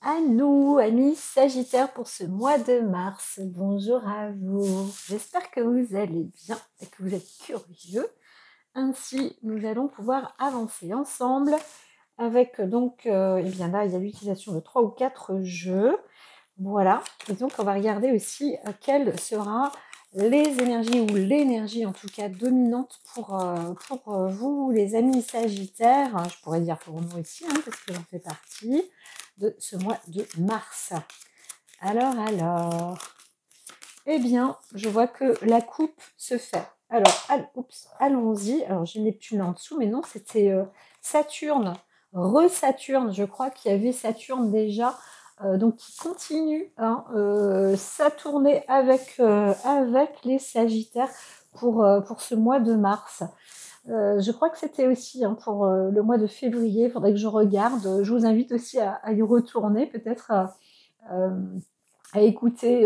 À nous, amis Sagittaires, pour ce mois de mars. Bonjour à vous. J'espère que vous allez bien et que vous êtes curieux. Ainsi, nous allons pouvoir avancer ensemble avec donc, eh bien là, il y a l'utilisation de 3 ou 4 jeux. Voilà. Et donc, on va regarder aussi quelle sera les énergies ou l'énergie en tout cas dominante pour vous, les amis Sagittaires. Je pourrais dire pour nous aussi, hein, parce que j'en fais partie de ce mois de mars. Alors, eh bien, je vois que la coupe se fait. Alors, allons-y. Alors, j'ai Neptune en dessous, mais non, c'était Saturne, re-Saturne. Je crois qu'il y avait Saturne déjà, donc qui continue hein, sa tournée avec les Sagittaires pour ce mois de mars. Je crois que c'était aussi hein, pour le mois de février. Il faudrait que je regarde. Je vous invite aussi à y retourner, peut-être à écouter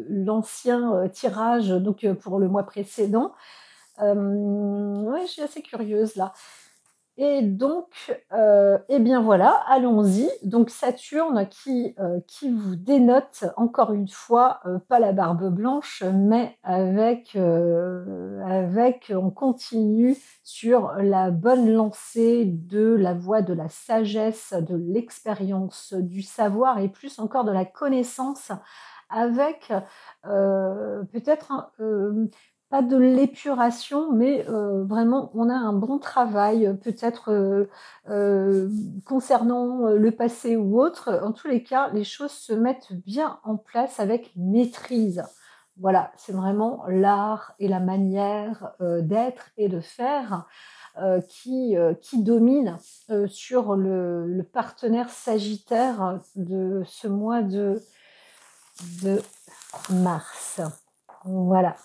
l'ancien tirage donc, pour le mois précédent. Ouais, je suis assez curieuse là. Et donc, eh bien voilà, allons-y. Donc Saturne qui vous dénote encore une fois, pas la barbe blanche, mais on continue sur la bonne lancée de la voie de la sagesse, de l'expérience, du savoir et plus encore de la connaissance avec peut-être pas de l'épuration, mais vraiment, on a un bon travail, peut-être concernant le passé ou autre. En tous les cas, les choses se mettent bien en place avec maîtrise. Voilà, c'est vraiment l'art et la manière d'être et de faire qui domine sur le partenaire sagittaire de ce mois de mars. Voilà.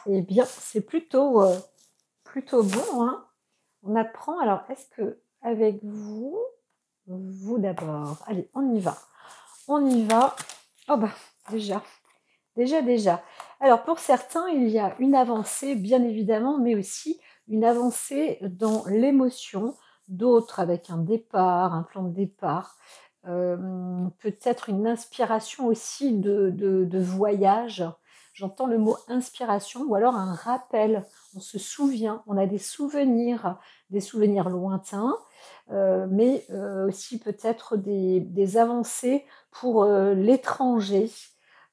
Eh bien, c'est plutôt bon. Hein. On apprend. Alors, est-ce que avec vous d'abord. Allez, on y va. On y va. Oh bah, déjà. Alors, pour certains, il y a une avancée, bien évidemment, mais aussi une avancée dans l'émotion. D'autres avec un départ, un plan de départ. Peut-être une inspiration aussi de voyage. J'entends le mot inspiration ou alors un rappel. On se souvient, on a des souvenirs lointains, mais aussi peut-être des avancées pour l'étranger,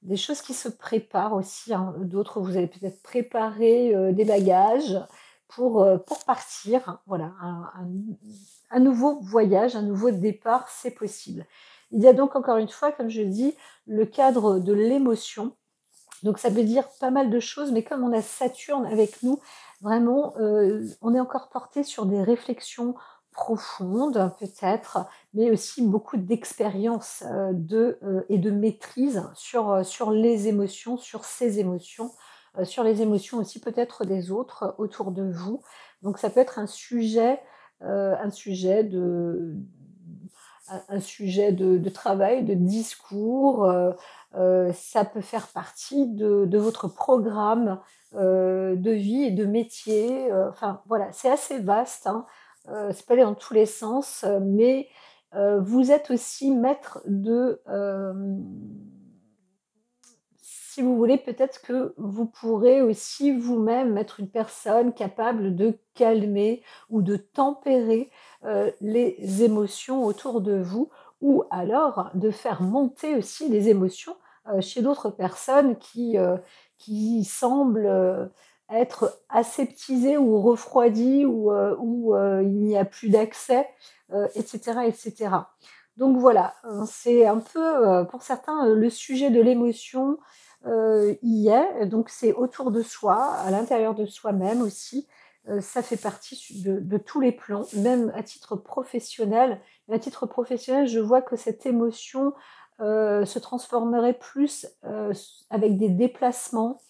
des choses qui se préparent aussi. Hein. D'autres, vous avez peut-être préparé des bagages pour partir. Voilà, un nouveau voyage, un nouveau départ, c'est possible. Il y a donc encore une fois, comme je dis, le cadre de l'émotion. Donc ça veut dire pas mal de choses, mais comme on a Saturne avec nous, vraiment, on est encore porté sur des réflexions profondes peut-être, mais aussi beaucoup d'expérience et de maîtrise sur les émotions, sur ces émotions, sur les émotions aussi peut-être des autres autour de vous. Donc ça peut être un sujet de travail, de discours. Ça peut faire partie de votre programme de vie et de métier. Enfin, voilà, c'est assez vaste. Hein. Ça peut aller dans tous les sens, mais vous êtes aussi maître si vous voulez, peut-être que vous pourrez aussi vous-même être une personne capable de calmer ou de tempérer les émotions autour de vous, ou alors de faire monter aussi les émotions chez d'autres personnes qui semblent être aseptisées ou refroidies ou il n'y a plus d'accès, etc., etc. Donc voilà, c'est un peu, pour certains, le sujet de l'émotion y est. Donc c'est autour de soi, à l'intérieur de soi-même aussi. Ça fait partie de tous les plans, même à titre professionnel. Mais à titre professionnel, je vois que cette émotion se transformerait plus avec des déplacements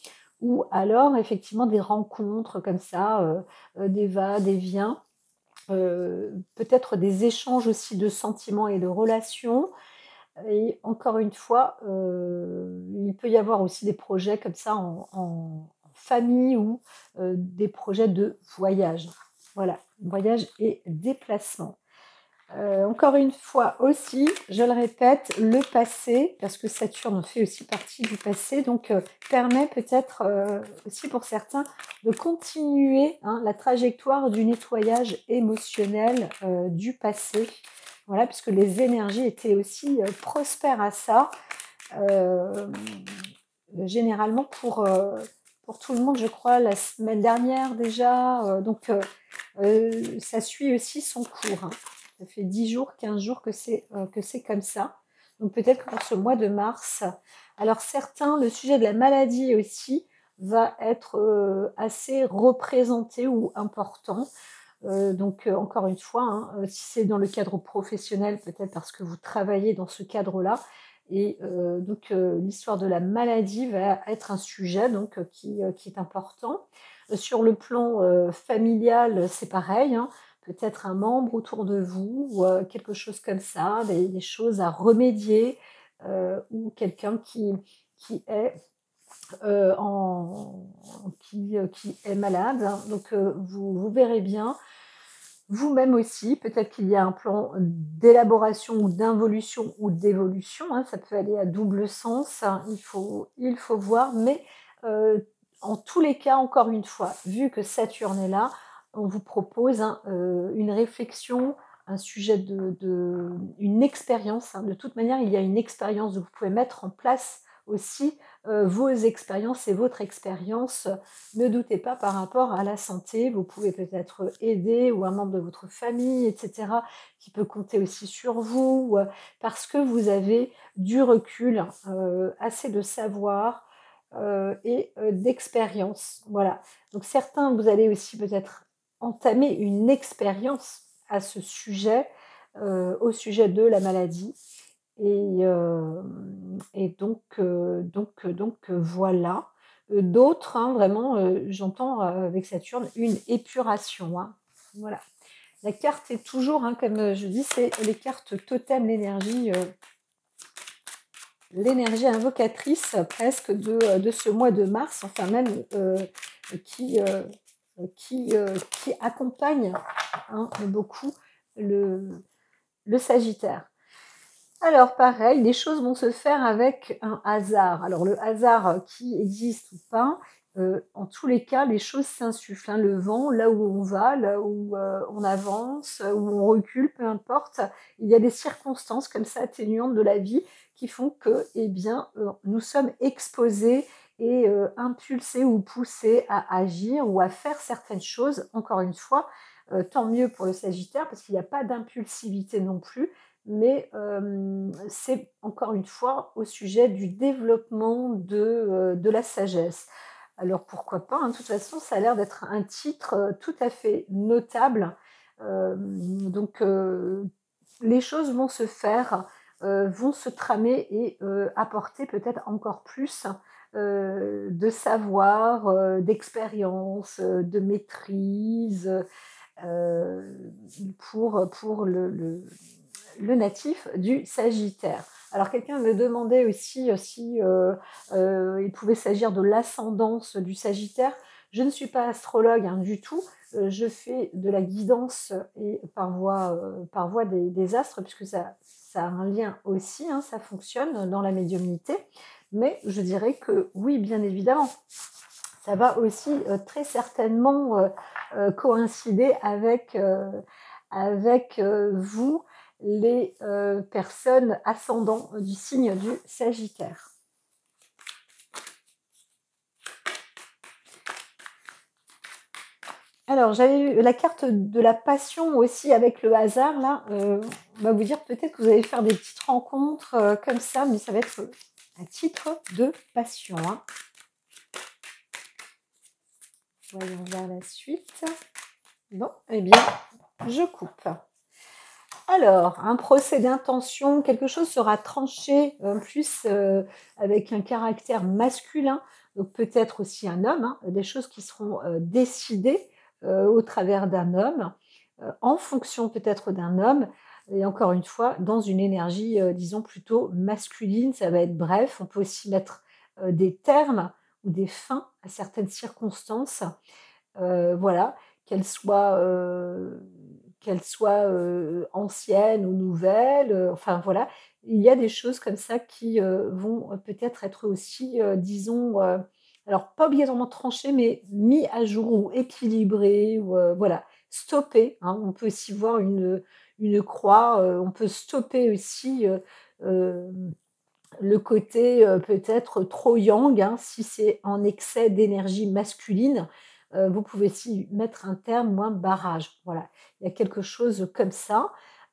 ou alors effectivement des rencontres comme ça, des va, des viens. Peut-être des échanges aussi de sentiments et de relations. Et encore une fois, il peut y avoir aussi des projets comme ça en famille ou des projets de voyage. Voilà, voyage et déplacement. Encore une fois aussi, je le répète, le passé, parce que Saturne fait aussi partie du passé, donc permet peut-être, aussi pour certains de continuer, hein, la trajectoire du nettoyage émotionnel, du passé. Voilà, puisque les énergies étaient aussi, prospères à ça. Hem, généralement pour tout le monde, je crois, la semaine dernière déjà, ça suit aussi son cours, hein. Ça fait 10 jours, 15 jours que c'est comme ça. Donc peut-être que pour ce mois de mars, alors certains, le sujet de la maladie aussi va être, assez représenté ou important. Encore une fois, hein, si c'est dans le cadre professionnel, peut-être parce que vous travaillez dans ce cadre-là et l'histoire de la maladie va être un sujet qui est important. Sur le plan, familial, c'est pareil, hein, peut-être un membre autour de vous ou quelque chose comme ça, des choses à remédier, ou quelqu'un qui est, en qui est malade, hein. Vous verrez bien vous-même aussi, peut-être qu'il y a un plan d'élaboration ou d'involution ou d'évolution, hein, ça peut aller à double sens, hein, il faut voir, mais en tous les cas, encore une fois, vu que Saturne est là, on vous propose, hein, une réflexion, un sujet une expérience, hein. De toute manière, il y a une expérience, vous pouvez mettre en place aussi vos expériences et votre expérience. Ne doutez pas par rapport à la santé, vous pouvez peut-être aider ou un membre de votre famille, et cetera, qui peut compter aussi sur vous, parce que vous avez du recul, assez de savoir, d'expérience. Voilà. Donc certains, vous allez aussi peut-être entamer une expérience à ce sujet, au sujet de la maladie voilà. D'autres, hein, vraiment, j'entends, avec Saturne, une épuration, hein. Voilà. La carte est toujours, hein, comme, je dis, c'est les cartes totem, l'énergie invocatrice presque de ce mois de mars, enfin même, qui, heu, qui accompagne, hein, beaucoup le Sagittaire. Alors pareil, les choses vont se faire avec un hasard. Alors le hasard qui existe ou pas, en tous les cas, les choses s'insufflent, hein. Le vent, là où on va, là où, on avance, où on recule, peu importe, il y a des circonstances comme ça atténuantes de la vie qui font que, eh bien, nous sommes exposés et impulsés ou poussés à agir ou à faire certaines choses. Encore une fois, tant mieux pour le Sagittaire parce qu'il n'y a pas d'impulsivité non plus, mais c'est encore une fois au sujet du développement de la sagesse. Alors pourquoi pas, hein, de toute façon, ça a l'air d'être un titre, tout à fait notable. Les choses vont se faire, vont se tramer et apporter peut-être encore plus, de savoir, d'expérience, de maîtrise, pour le natif du Sagittaire. Alors quelqu'un me demandait aussi si il pouvait s'agir de l'ascendance du Sagittaire. Je ne suis pas astrologue, hein, du tout. Je fais de la guidance et par voie des astres, puisque ça a un lien aussi, hein, ça fonctionne dans la médiumnité. Mais je dirais que oui, bien évidemment, ça va aussi très certainement coïncider avec vous, les personnes ascendant du signe du Sagittaire. Alors, j'avais eu la carte de la passion aussi avec le hasard, là. On va vous dire peut-être que vous allez faire des petites rencontres comme ça, mais ça va être à titre de passion, hein. Voyons voir la suite. Bon, eh bien, je coupe. Alors, un procès d'intention, quelque chose sera tranché, en plus, avec un caractère masculin, donc peut-être aussi un homme, hein, des choses qui seront, décidées, au travers d'un homme, en fonction peut-être d'un homme et encore une fois, dans une énergie, disons plutôt masculine. Ça va être bref, on peut aussi mettre, des termes ou des fins à certaines circonstances, voilà, qu'elles soient, qu'elles soient, anciennes ou nouvelles, enfin voilà. Il y a des choses comme ça qui, vont peut-être être aussi, disons, alors pas obligatoirement tranchées, mais mis à jour ou équilibrées ou, voilà, stoppées, hein. On peut aussi voir une croix, on peut stopper aussi, le côté, peut-être trop yang, hein, si c'est en excès d'énergie masculine, vous pouvez aussi mettre un terme ou un barrage. Voilà, il y a quelque chose comme ça,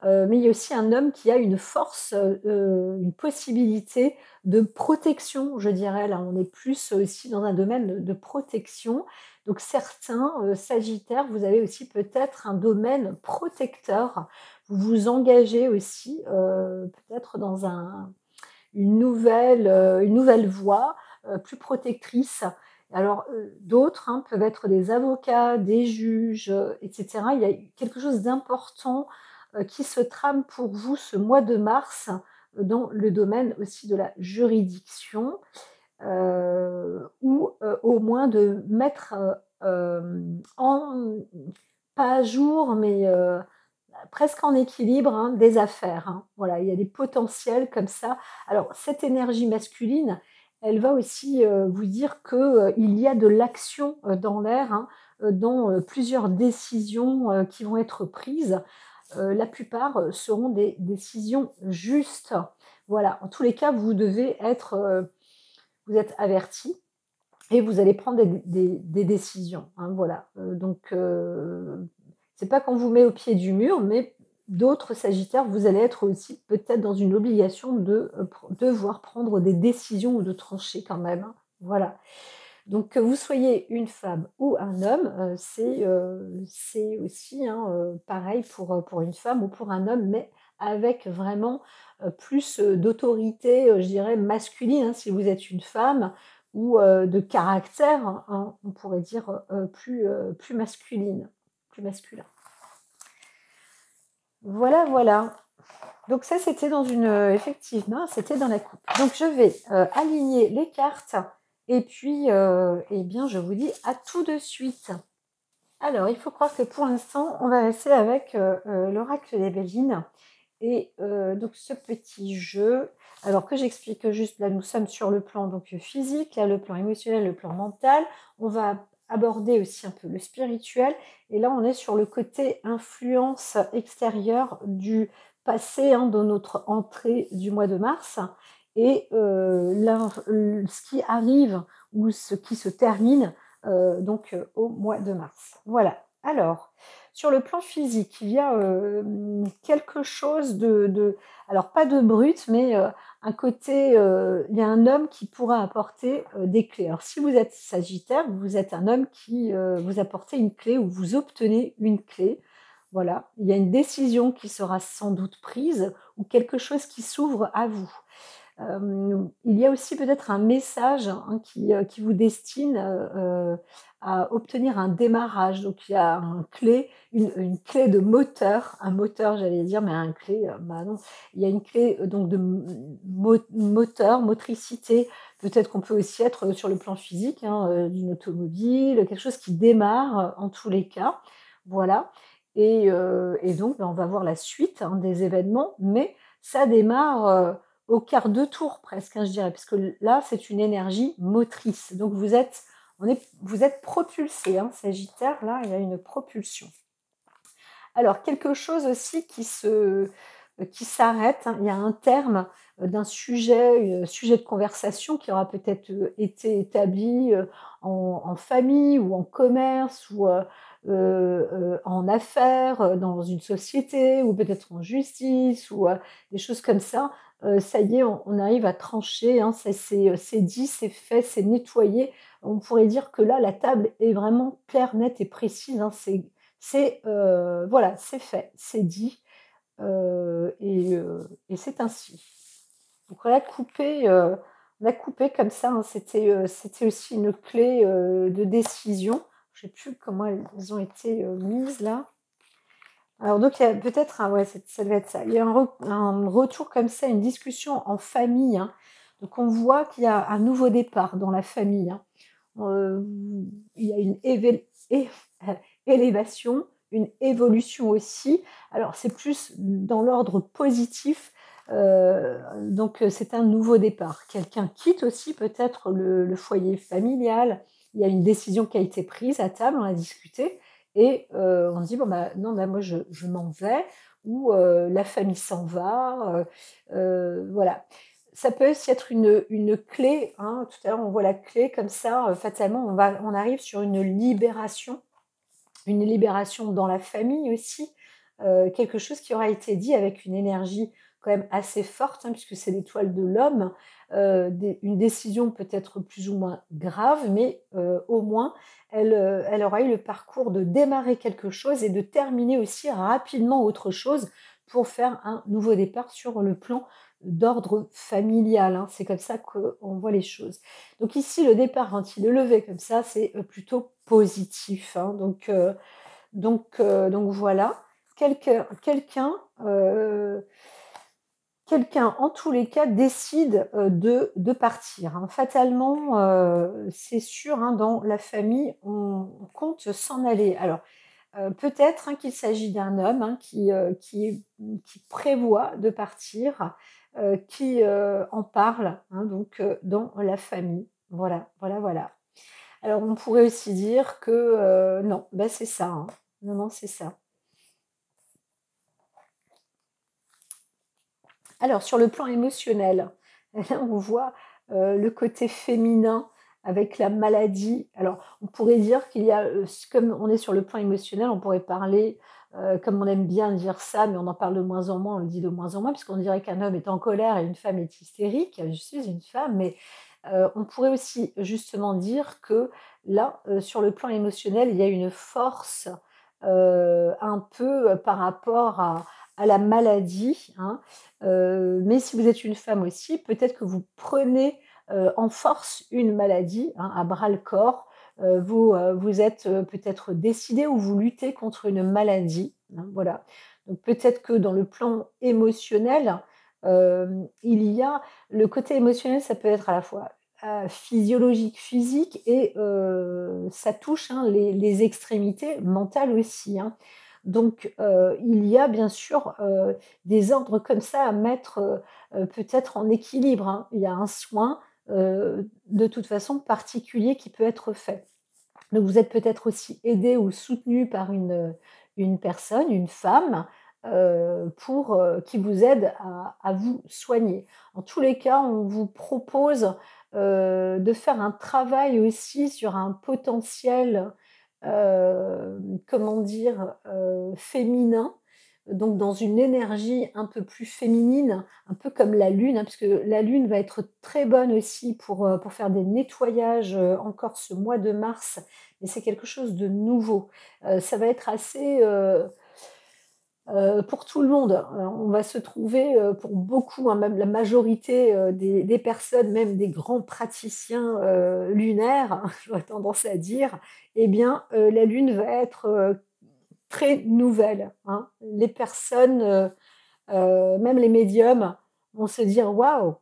mais il y a aussi un homme qui a une force, une possibilité de protection, je dirais. Là, on est plus aussi dans un domaine de protection. Donc certains, sagittaires, vous avez aussi peut-être un domaine protecteur. Vous vous engagez aussi, peut-être dans une nouvelle voie, plus protectrice. Alors, d'autres, hein, peuvent être des avocats, des juges, et cetera. Il y a quelque chose d'important, qui se trame pour vous ce mois de mars, dans le domaine aussi de la juridiction, ou, au moins de mettre, en pas à jour, mais, presque en équilibre, hein, des affaires, hein. Voilà, il y a des potentiels comme ça. Alors cette énergie masculine, elle va aussi, vous dire que, il y a de l'action, dans l'air, hein, dans, plusieurs décisions, qui vont être prises. La plupart, seront des décisions justes. Voilà, en tous les cas, vous devez être, vous êtes avertis et vous allez prendre des décisions, hein, voilà. Donc c'est pas qu'on vous met au pied du mur, mais d'autres sagittaires, vous allez être aussi peut-être dans une obligation de, devoir prendre des décisions ou de trancher quand même, hein, voilà. Donc que vous soyez une femme ou un homme, c'est aussi, hein, pareil pour une femme ou pour un homme, mais avec vraiment, plus, d'autorité, je dirais masculine, hein, si vous êtes une femme ou, de caractère, hein, on pourrait dire, plus masculine, plus masculin. Voilà, voilà. Donc ça, c'était dans une, effectivement, c'était dans la coupe. Donc je vais, aligner les cartes et puis, eh bien, je vous dis à tout de suite. Alors, il faut croire que pour l'instant, on va rester avec, l'oracle des Béline et donc ce petit jeu, alors que j'explique juste, là, nous sommes sur le plan donc physique, là, le plan émotionnel, le plan mental. On va aborder aussi un peu le spirituel et là, on est sur le côté influence extérieure du passé, hein, dans notre entrée du mois de mars et ce qui arrive ou ce qui se termine, donc au mois de mars. Voilà. Alors, sur le plan physique, il y a, quelque chose de alors pas de brut, mais, un côté, il y a un homme qui pourra apporter, des clés. Alors si vous êtes sagittaire, vous êtes un homme qui, vous apportez une clé ou vous obtenez une clé. Voilà, il y a une décision qui sera sans doute prise ou quelque chose qui s'ouvre à vous. Il y a aussi peut-être un message, hein, qui vous destine, à obtenir un démarrage. Donc il y a une clé de moteur, un moteur j'allais dire, mais un clé, bah non. Il y a une clé, donc de moteur, motricité. Peut-être qu'on peut aussi être sur le plan physique, hein, d'une automobile, quelque chose qui démarre, en tous les cas. Voilà et donc, bah, on va voir la suite, hein, des événements, mais ça démarre, au quart de tour presque, hein, je dirais, parce que là, c'est une énergie motrice. Donc vous êtes propulsé, hein, Sagittaire, là, il y a une propulsion. Alors, quelque chose aussi qui s'arrête, hein, il y a un terme d'un sujet de conversation qui aura peut-être été établi en famille ou en commerce ou en affaires, dans une société ou peut-être en justice ou des choses comme ça. Ça y est, on arrive à trancher, hein, c'est dit, c'est fait, c'est nettoyé. On pourrait dire que là, la table est vraiment claire, nette et précise, hein, voilà, c'est fait, c'est dit, et c'est ainsi. Donc on a coupé comme ça, hein, c'était aussi une clé, de décision. Je sais plus comment elles ont été, mises là. Alors donc il y a peut-être ouais, ça devait être ça. Il y a un retour comme ça, une discussion en famille, hein. Donc on voit qu'il y a un nouveau départ dans la famille, hein. Il y a une élévation, une évolution aussi. Alors c'est plus dans l'ordre positif, donc c'est un nouveau départ. Quelqu'un quitte aussi peut-être le foyer familial. Il y a une décision qui a été prise à table, on a discuté et on dit: «Bon, bah, non, bah, moi je m'en vais» ou la famille s'en va, voilà. Ça peut aussi être une clé, hein, tout à l'heure on voit la clé comme ça, fatalement on arrive sur une libération dans la famille aussi, quelque chose qui aura été dit avec une énergie quand même assez forte, hein, puisque c'est l'étoile de l'homme, une décision peut-être plus ou moins grave, mais au moins elle aura eu le parcours de démarrer quelque chose et de terminer aussi rapidement autre chose pour faire un nouveau départ sur le plan d'ordre familial, hein. C'est comme ça qu'on voit les choses. Donc ici, le départ, quand il est levé comme ça, c'est plutôt positif, hein. Donc voilà. Quelqu'un, quelqu'un, en tous les cas, décide de partir, hein. Fatalement, c'est sûr, hein, dans la famille, on compte s'en aller. Alors, peut-être, hein, qu'il s'agit d'un homme, hein, qui prévoit de partir, qui en parle, hein, donc dans la famille. Voilà, voilà, voilà. Alors on pourrait aussi dire que, non, bah, c'est ça, hein. Non, non, c'est ça. Alors sur le plan émotionnel, là on voit, le côté féminin avec la maladie. Alors on pourrait dire qu'il y a, comme on est sur le plan émotionnel, on pourrait parler, comme on aime bien dire ça, mais on en parle de moins en moins, on le dit de moins en moins, puisqu'on dirait qu'un homme est en colère et une femme est hystérique. Je suis une femme, mais on pourrait aussi justement dire que là, sur le plan émotionnel, il y a une force, un peu, par rapport à la maladie, hein. Mais si vous êtes une femme aussi, peut-être que vous prenez, en force une maladie, hein, à bras le corps. Vous êtes, peut-être décidée ou vous luttez contre une maladie, hein, voilà. Donc peut-être que dans le plan émotionnel, il y a le côté émotionnel, ça peut être à la fois, physiologique, physique et ça touche, hein, les extrémités mentales aussi, hein. Donc il y a bien sûr, des ordres comme ça à mettre, peut-être en équilibre, hein. Il y a un soin, de toute façon particulier qui peut être fait. Donc vous êtes peut-être aussi aidé ou soutenu par une personne, une femme, pour, qui vous aide à vous soigner. En tous les cas, on vous propose, de faire un travail aussi sur un potentiel, comment dire? Féminin, donc dans une énergie un peu plus féminine, un peu comme la lune, hein, parce que la lune va être très bonne aussi pour faire des nettoyages, encore ce mois de mars, mais c'est quelque chose de nouveau. Ça va être assez, pour tout le monde. On va se trouver, pour beaucoup, hein, même la majorité, des personnes, même des grands praticiens, lunaires, j'aurais tendance à dire, eh bien, la lune va être, très nouvelle, hein. Les personnes, même les médiums vont se dire: «Waouh!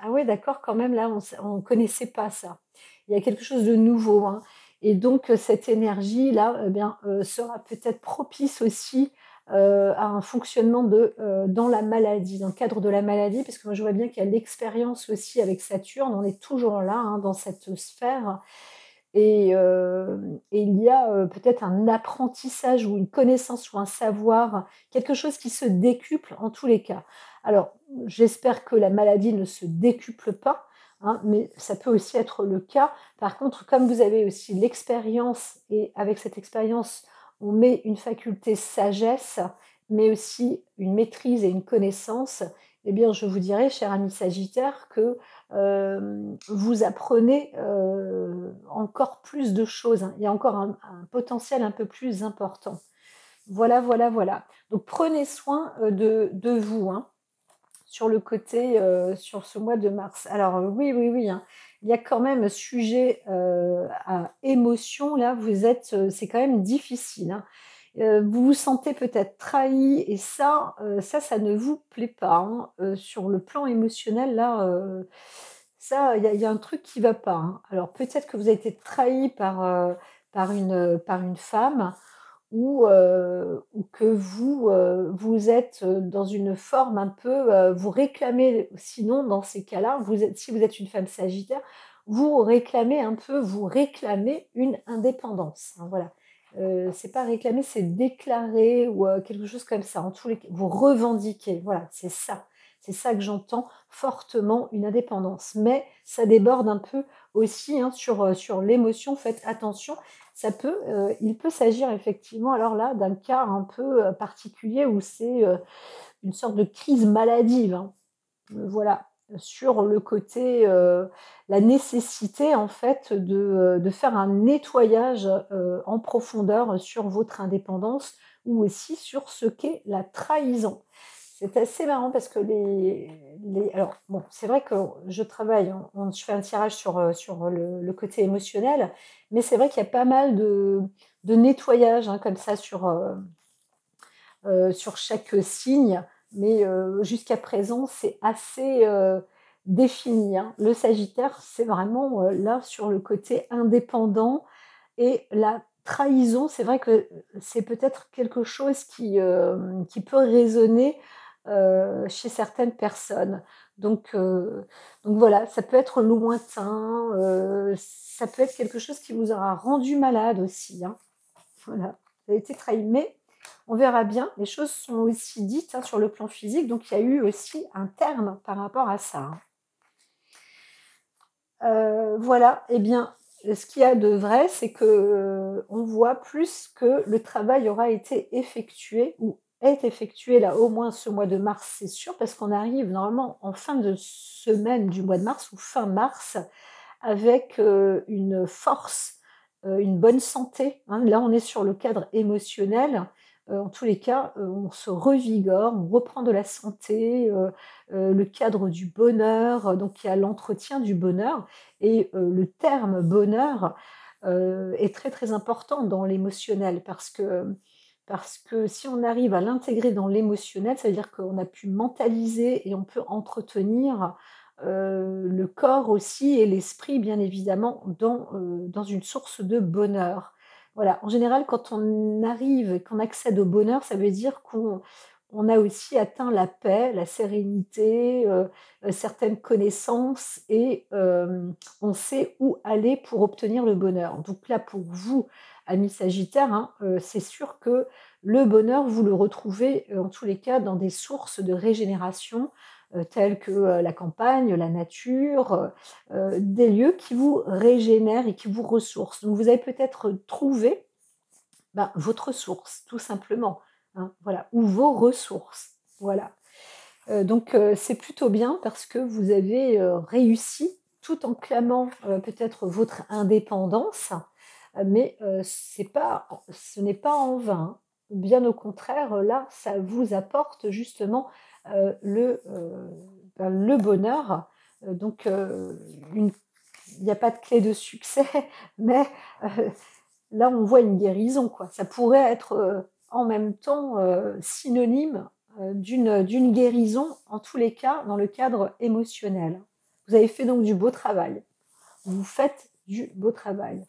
Ah ouais, d'accord, quand même, là, on connaissait pas ça». Il y a quelque chose de nouveau, hein et donc cette énergie-là, eh bien, sera peut-être propice aussi, à un fonctionnement dans la maladie, dans le cadre de la maladie, parce que moi, je vois bien qu'il y a l'expérience aussi avec Saturne, on est toujours là, hein, dans cette sphère et il y a, peut-être un apprentissage ou une connaissance ou un savoir, quelque chose qui se décuple en tous les cas. Alors, j'espère que la maladie ne se décuple pas, hein, mais ça peut aussi être le cas. Par contre, comme vous avez aussi l'expérience et avec cette expérience, on met une faculté sagesse, mais aussi une maîtrise et une connaissance, eh bien, je vous dirais, cher ami Sagittaire, que vous apprenez, encore plus de choses, hein. Il y a encore un potentiel un peu plus important. Voilà, voilà, voilà. Donc prenez soin, de vous, hein, sur le côté, sur ce mois de mars. Alors, oui, oui, oui, hein, il y a quand même sujet, à émotion là, vous êtes, c'est quand même difficile, hein. Vous vous sentez peut-être trahi et ça ne vous plaît pas, hein. Sur le plan émotionnel là, ça, il y a un truc qui va pas, hein. Alors peut-être que vous avez été trahi par une femme ou que vous êtes dans une forme un peu, vous réclamez sinon dans ces cas-là, si vous êtes une femme sagittaire, vous réclamez une indépendance, hein, voilà. C'est pas réclamer, c'est déclarer ou quelque chose comme ça. En tous les cas, vous revendiquez, voilà, c'est ça. C'est ça que j'entends fortement, une indépendance. Mais ça déborde un peu aussi, hein, sur l'émotion. Faites attention, il peut s'agir effectivement alors là d'un cas un peu, particulier où c'est, une sorte de crise maladive, hein. Voilà, sur le côté, la nécessité en fait de faire un nettoyage, en profondeur sur votre indépendance ou aussi sur ce qu'est la trahison. C'est assez marrant parce que alors bon, c'est vrai que je travaille, je fais un tirage sur le côté émotionnel, mais c'est vrai qu'il y a pas mal de nettoyage, hein, comme ça sur chaque signe, mais jusqu'à présent, c'est assez, défini, hein. Le Sagittaire, c'est vraiment, là, sur le côté indépendant et la trahison, c'est vrai que c'est peut-être quelque chose qui peut résonner, chez certaines personnes. Donc heu, donc voilà, ça peut être lointain, ça peut être quelque chose qui vous aura rendu malade aussi, hein. Voilà, vous avez été trahi, mais on verra bien. Les choses sont aussi dites, hein, sur le plan physique, donc il y a eu aussi un terme par rapport à ça, hein. Voilà, eh bien, ce qu'il y a de vrai, c'est que, on voit plus que le travail aura été effectué ou est effectué là, au moins ce mois de mars, c'est sûr, parce qu'on arrive normalement en fin de semaine du mois de mars ou fin mars avec, une force, une bonne santé, hein. Là, on est sur le cadre émotionnel. En tous les cas, on se revigore, on reprend de la santé, le cadre du bonheur, donc il y a l'entretien du bonheur et le terme bonheur, est très, très important dans l'émotionnel parce que si on arrive à l'intégrer dans l'émotionnel, ça veut dire qu'on a pu mentaliser et on peut entretenir, le corps aussi et l'esprit bien évidemment dans une source de bonheur. Voilà, en général quand on arrive et qu'on accède au bonheur, ça veut dire qu'on a aussi atteint la paix, la sérénité, certaines connaissances et on sait où aller pour obtenir le bonheur. Donc là pour vous, amis sagittaires, hein, c'est sûr que le bonheur, vous le retrouvez, en tous les cas dans des sources de régénération, telles que, la campagne, la nature, des lieux qui vous régénèrent et qui vous ressourcent. Donc vous avez peut-être trouvé, ben, votre source, tout simplement, hein, voilà, ou vos ressources, voilà. Donc c'est plutôt bien parce que vous avez, réussi tout en clamant, peut-être votre indépendance, mais ce n'est pas en vain. Bien au contraire, là, ça vous apporte justement, le bonheur, donc une il n'y a pas de clé de succès, mais heu, là, on voit une guérison, quoi. Ça pourrait être, en même temps, synonyme, d'une guérison, en tous les cas, dans le cadre émotionnel. Vous avez fait donc du beau travail. Vous faites du beau travail.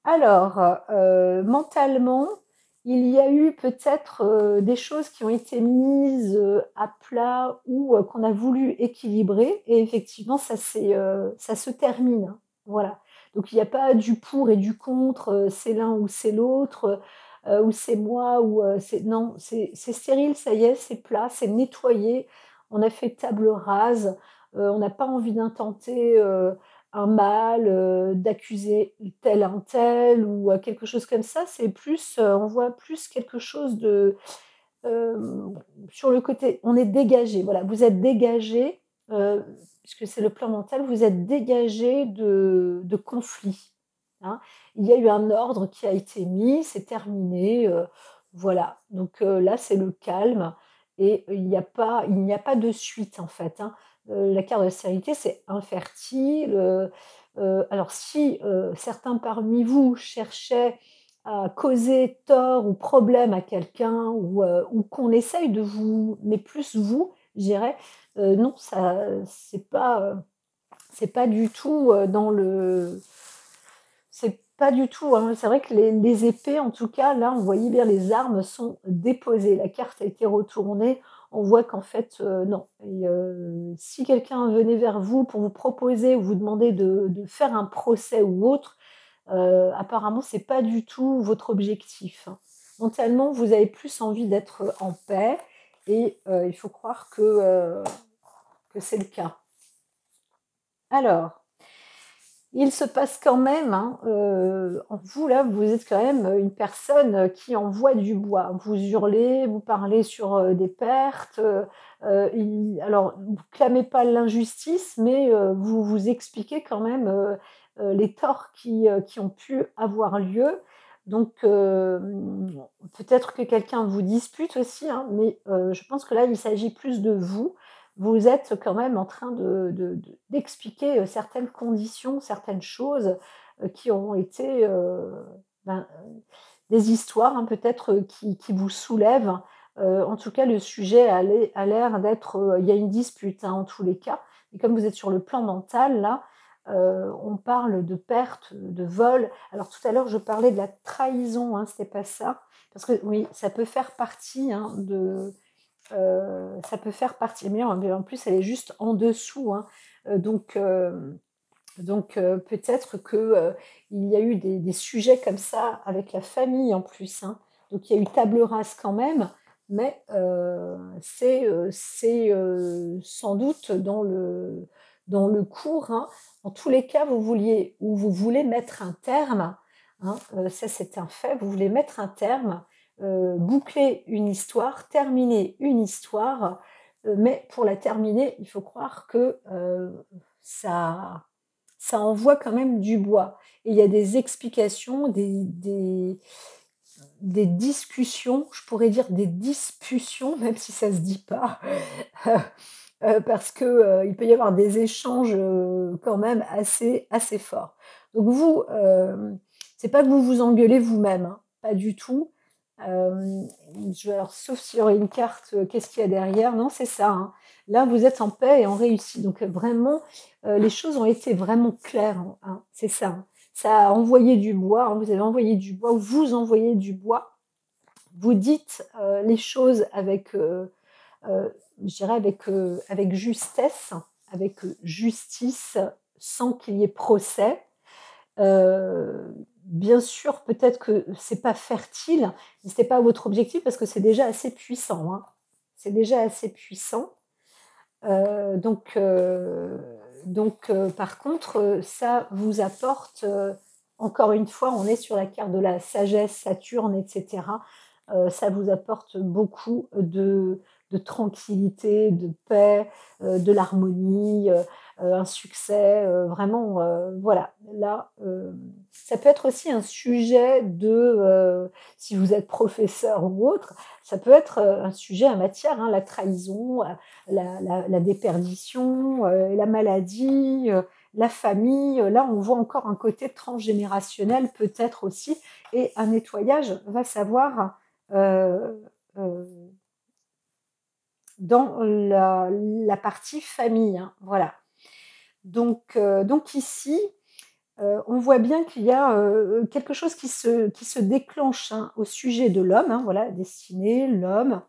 Alors, mentalement, il y a eu peut-être, des choses qui ont été mises, à plat ou, qu'on a voulu équilibrer et effectivement ça se termine, hein. Voilà. Donc il n'y a pas du pour et du contre, c'est l'un ou c'est l'autre, ou c'est moi ou, c'est non, c'est stérile, ça y est, c'est plat, c'est nettoyé. On a fait table rase, on n'a pas envie d'intenter, un mal, d'accuser tel un tel ou quelque chose comme ça. C'est plus, on voit plus quelque chose de, hem, sur le côté on est dégagé, voilà, vous êtes dégagé, puisque c'est le plan mental, vous êtes dégagé de conflits, hein. Il y a eu un ordre qui a été mis, c'est terminé, voilà. Donc là, c'est le calme et il n'y a pas de suite, en fait, hein. La carte de la sérénité, c'est infertile, alors si, certains parmi vous cherchaient à causer tort ou problème à quelqu'un ou qu'on essaye de vous mais plus vous, je dirais, non, ça c'est pas du tout, dans le c'est pas du tout, hein. C'est vrai que les épées, en tout cas, là, on voyait bien les armes sont déposées. La carte a été retournée. On voit qu'en fait, non. Et si quelqu'un venait vers vous pour vous proposer ou vous demander de faire un procès ou autre, apparemment, c'est pas du tout votre objectif, hein. Mentalement, vous avez plus envie d'être en paix et il faut croire que c'est le cas. Alors, il se passe quand même, hein, vous là, vous êtes quand même une personne qui envoie du bois. Vous hurlez, vous parlez sur des pertes. Alors, vous clamez pas l'injustice, mais vous vous expliquez quand même les torts qui ont pu avoir lieu. Donc, peut-être que quelqu'un vous dispute aussi, hein, mais je pense que là, il s'agit plus de vous. Vous êtes quand même en train d'expliquer certaines conditions, certaines choses qui ont été ben, des histoires, hein, peut-être qui vous soulèvent. En tout cas, le sujet a l'air d'être, il y a une dispute, hein, en tous les cas. Et comme vous êtes sur le plan mental, là, on parle de perte, de vol. Alors tout à l'heure, je parlais de la trahison, hein, c'était pas ça. Parce que oui, ça peut faire partie, hein, ça peut faire partie, mais en plus, elle est juste en dessous, hein. Peut-être que, il y a eu des sujets comme ça avec la famille en plus, hein. Donc il y a eu table rase quand même, mais c'est sans doute dans le cours, hein. En tous les cas, vous vouliez ou vous voulez mettre un terme, hein, ça c'est un fait, vous voulez mettre un terme, boucler une histoire, terminer une histoire, mais pour la terminer, il faut croire que, ça ça envoie quand même du bois. Et il y a des explications, des discussions, je pourrais dire des discussions, même si ça se dit pas, parce que, il peut y avoir des échanges, quand même assez forts. Donc vous, c'est pas que vous vous engueulez vous-même, hein, pas du tout. Hem, alors sauf sur une carte, qu'est-ce qu'il y a derrière? Non, c'est ça, hein. Là, vous êtes en paix et en réussite. Donc, vraiment, les choses ont été vraiment claires, hein, c'est ça, hein. Ça a envoyé du bois, hein, vous avez envoyé du bois, vous envoyez du bois. Vous dites, les choses avec, je dirais avec justesse, avec justice, sans qu'il y ait procès. Bien sûr, peut-être que c'est pas fertile, mais c'était pas votre objectif parce que c'est déjà assez puissant, hein. C'est déjà assez puissant. Heu, donc heu par contre, ça vous apporte, encore une fois, on est sur la carte de la sagesse, Saturne et cetera. Ça vous apporte beaucoup de tranquillité, de paix, de l'harmonie, un succès, vraiment, voilà. Là, ça peut être aussi un sujet si vous êtes professeur ou autre, ça peut être, un sujet en matière, hein, la trahison, la déperdition, la maladie, la famille. Là, on voit encore un côté transgénérationnel peut-être aussi et un nettoyage va savoir, heu heu, dans la partie famille, hein, voilà. Donc ici, on voit bien qu'il y a, quelque chose qui se déclenche, hein, au sujet de l'homme, hein, voilà, destinée, l'homme,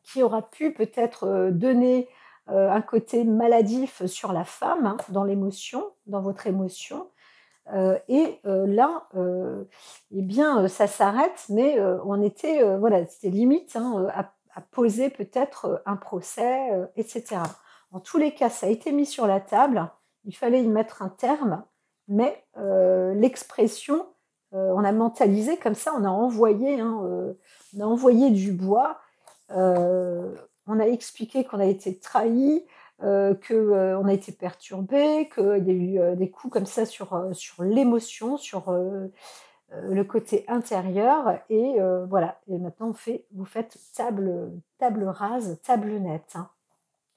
qui aura pu peut-être, donner, un côté maladif sur la femme, hein, dans l'émotion, dans votre émotion, là, eh bien, ça s'arrête, mais on était, voilà, c'était limite, hein, à poser peut-être, un procès, et cetera. En tous les cas, ça a été mis sur la table, il fallait y mettre un terme, mais l'expression, on a mentalisé comme ça, on a envoyé du bois. On a expliqué qu'on a été trahi, que, on a été perturbé, qu'il y a eu, des coups comme ça sur l'émotion, le côté intérieur et voilà et maintenant vous faites table rase, table nette, hein.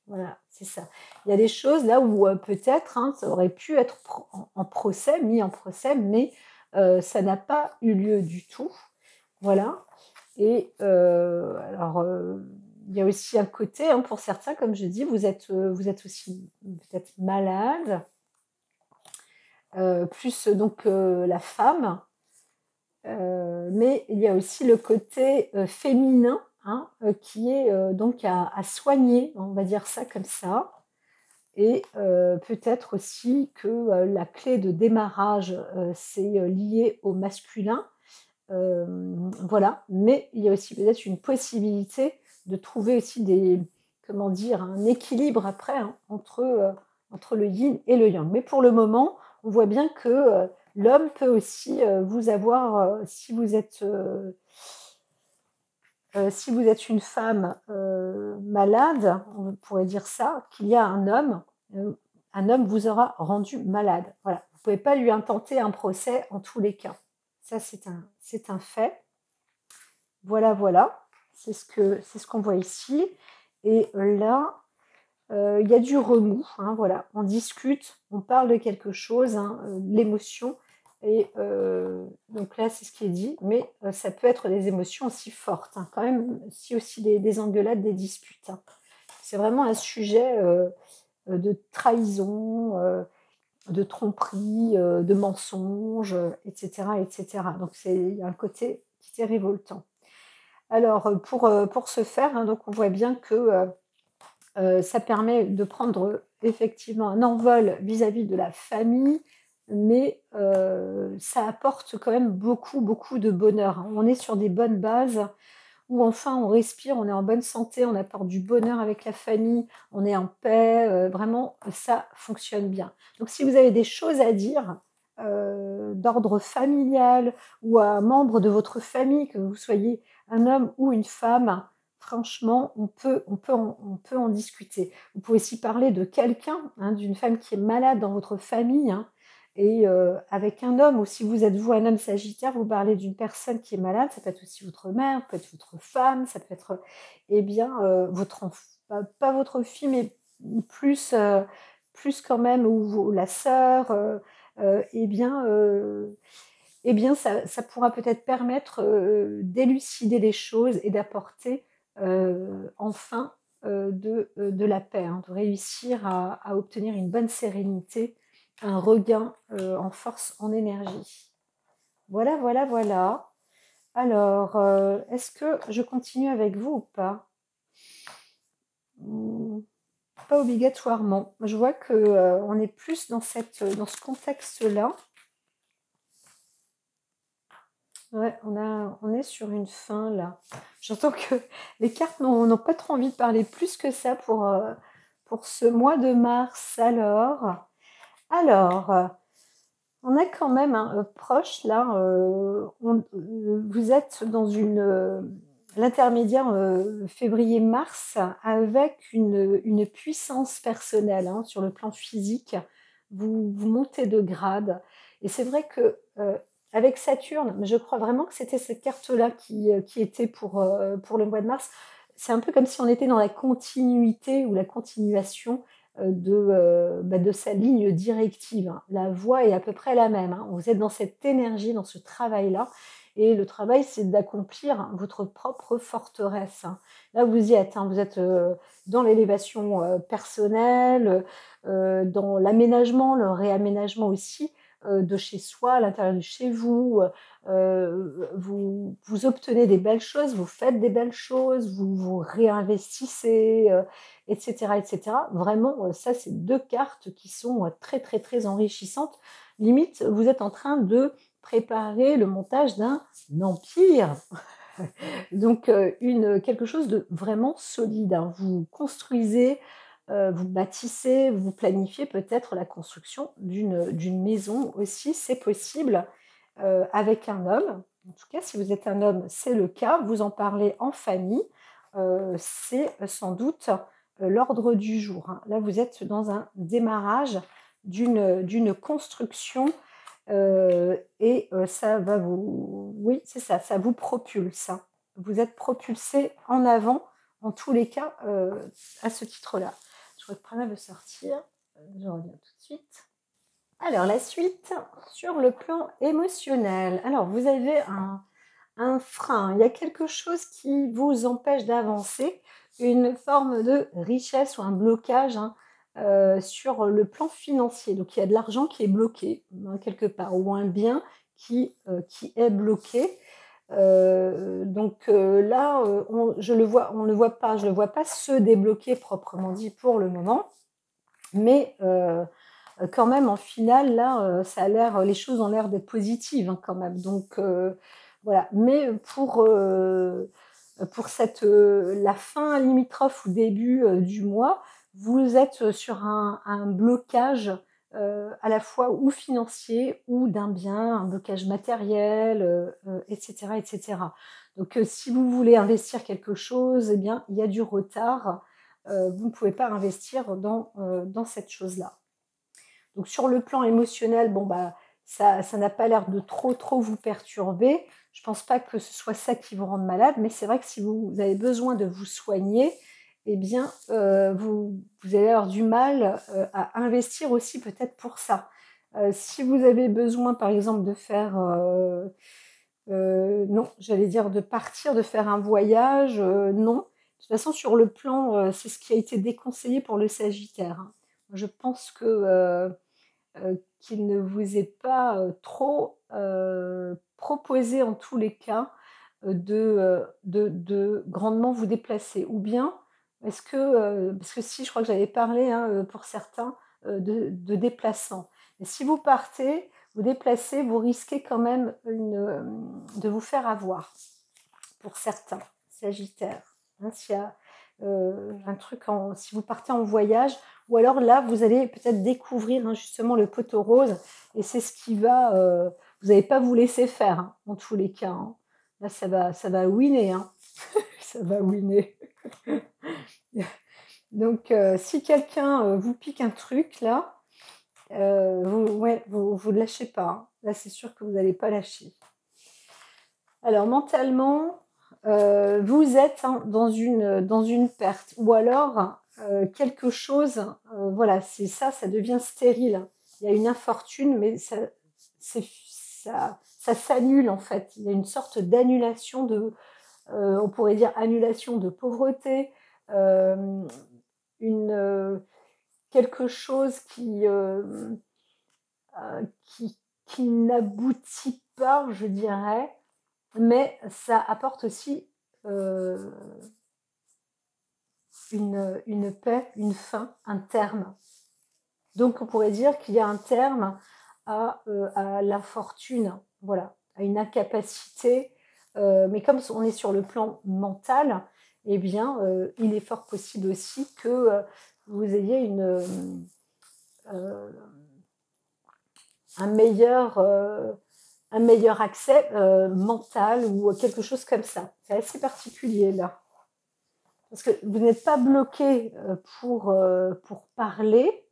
Voilà, c'est ça. Il y a des choses là où, peut-être, hein, ça aurait pu être mis en procès, mais ça n'a pas eu lieu du tout. Voilà et alors, il y a aussi un côté, hein, pour certains, comme je dis, vous êtes aussi peut-être malade, plus donc la femme. Mais il y a aussi le côté féminin, hein, qui est donc à soigner, on va dire ça comme ça. Et peut-être aussi que la clé de démarrage, c'est lié au masculin. Voilà, mais il y a aussi peut-être une possibilité de trouver aussi des, comment dire, un équilibre après, hein, entre le yin et le yang. Mais pour le moment, on voit bien que l'homme peut aussi vous avoir, si vous êtes une femme malade, on pourrait dire ça, qu'il y a un homme vous aura rendu malade. Voilà. Vous ne pouvez pas lui intenter un procès en tous les cas. Ça, c'est un fait. Voilà, voilà. C'est ce qu'on voit ici. Et là, il y a du remous. Hein, voilà. On discute, on parle de quelque chose, hein, l'émotion. Et donc là, c'est ce qui est dit. Mais ça peut être des émotions aussi fortes. Hein, quand même, si aussi des engueulades, des disputes. Hein. C'est vraiment un sujet de trahison, de tromperie, de mensonges, etc., etc. Donc il y a un côté qui est révoltant. Alors, pour ce faire, hein, donc on voit bien que ça permet de prendre effectivement un envol vis-à-vis de la famille, mais ça apporte quand même beaucoup, beaucoup de bonheur. Hein. On est sur des bonnes bases où enfin on respire, on est en bonne santé, on apporte du bonheur avec la famille, on est en paix, vraiment ça fonctionne bien. Donc si vous avez des choses à dire, d'ordre familial ou à un membre de votre famille, que vous soyez un homme ou une femme, franchement, on peut en discuter. Vous pouvez aussi parler de quelqu'un, hein, d'une femme qui est malade dans votre famille, hein, et avec un homme, ou si vous êtes vous un homme sagittaire, vous parlez d'une personne qui est malade, ça peut être aussi votre mère, ça peut être votre femme, ça peut être, eh bien, votre pas votre fille, mais plus, plus quand même, ou la sœur, eh bien, ça pourra peut-être permettre d'élucider les choses et d'apporter enfin de la paix, hein, de réussir à obtenir une bonne sérénité, un regain en force, en énergie. Voilà, voilà, voilà. Alors, est-ce que je continue avec vous ou pas? Pas obligatoirement. Je vois que on est plus dans ce contexte-là. Ouais, on est sur une fin là. J'entends que les cartes n'ont pas trop envie de parler plus que ça pour ce mois de mars. Alors, on a quand même un proche là. Vous êtes dans l'intermédiaire février-mars avec une puissance personnelle, hein, sur le plan physique. Vous montez de grade. Et c'est vrai que avec Saturne, je crois vraiment que c'était cette carte-là qui était pour le mois de mars. C'est un peu comme si on était dans la continuité ou la continuation de sa ligne directive. Hein. La voie est à peu près la même. Hein. Vous êtes dans cette énergie, dans ce travail-là. Et le travail, c'est d'accomplir votre propre forteresse. Hein. Là, vous y êtes. Hein. Vous êtes dans l'élévation personnelle, dans l'aménagement, le réaménagement aussi de chez soi, à l'intérieur de chez vous. Vous obtenez des belles choses, vous faites des belles choses, vous vous réinvestissez, etc., etc. Vraiment, ça, c'est deux cartes qui sont très, très, très enrichissantes. Limite, vous êtes en train de préparer le montage d'un empire. Donc, quelque chose de vraiment solide. Hein. Vous construisez, vous bâtissez, vous planifiez peut-être la construction d'une maison aussi, c'est possible, avec un homme. En tout cas, si vous êtes un homme, c'est le cas. Vous en parlez en famille. C'est sans doute l'ordre du jour. Hein. Là, vous êtes dans un démarrage d'une construction et ça va vous... Oui, c'est ça, ça vous propulse. Hein. Vous êtes propulsé en avant, en tous les cas, à ce titre-là. Je crois que Prana veut sortir. Je reviens tout de suite. Alors, la suite sur le plan émotionnel. Alors, vous avez un frein. Il y a quelque chose qui vous empêche d'avancer, une forme de richesse ou un blocage, hein, sur le plan financier. Donc il y a de l'argent qui est bloqué, hein, quelque part, ou un bien qui est bloqué. Là, on ne le voit pas se débloquer proprement dit pour le moment, mais quand même en finale là, les choses ont l'air d'être positives, hein, quand même. Donc voilà. Mais pour la fin limitrophe ou début du mois, vous êtes sur un blocage à la fois ou financier ou d'un bien, un blocage matériel, etc., etc. Donc, si vous voulez investir quelque chose, eh bien, il y a du retard. Vous ne pouvez pas investir dans cette chose-là. Donc, sur le plan émotionnel, bon, bah, ça n'a pas l'air de trop vous perturber. Je ne pense pas que ce soit ça qui vous rende malade, mais c'est vrai que si vous avez besoin de vous soigner, eh bien, vous allez avoir du mal à investir aussi peut-être pour ça. Si vous avez besoin, par exemple, de faire... non, j'allais dire de partir, de faire un voyage, non. De toute façon, sur le plan, c'est ce qui a été déconseillé pour le Sagittaire, hein. Je pense qu'il ne vous est pas trop proposé en tous les cas de grandement vous déplacer. Ou bien, est-ce que, parce que si, je crois que j'avais parlé, hein, pour certains, de déplacement. Mais si vous partez, vous déplacez, vous risquez quand même de vous faire avoir, pour certains Sagittaires. Hein, s'il y a un truc, si vous partez en voyage, ou alors là, vous allez peut-être découvrir, hein, justement le poteau rose, et c'est ce qui va... vous n'allez pas vous laisser faire, hein, en tous les cas, hein. Là, ça va winner, hein. Ça va winner. Donc, si quelqu'un vous pique un truc, là, vous ne lâchez pas, hein. Là, c'est sûr que vous n'allez pas lâcher. Alors, mentalement, vous êtes, hein, dans une perte. Ou alors, quelque chose, voilà, c'est ça devient stérile. Il y a une infortune, mais ça s'annule en fait. Il y a une sorte d'annulation on pourrait dire annulation de pauvreté, quelque chose qui n'aboutit pas, je dirais, mais ça apporte aussi une paix, une fin, un terme. Donc on pourrait dire qu'il y a un terme à l'infortune, voilà, à une incapacité. Mais comme on est sur le plan mental, eh bien, il est fort possible aussi que vous ayez un meilleur accès mental ou quelque chose comme ça. C'est assez particulier là. Parce que vous n'êtes pas bloqué pour parler,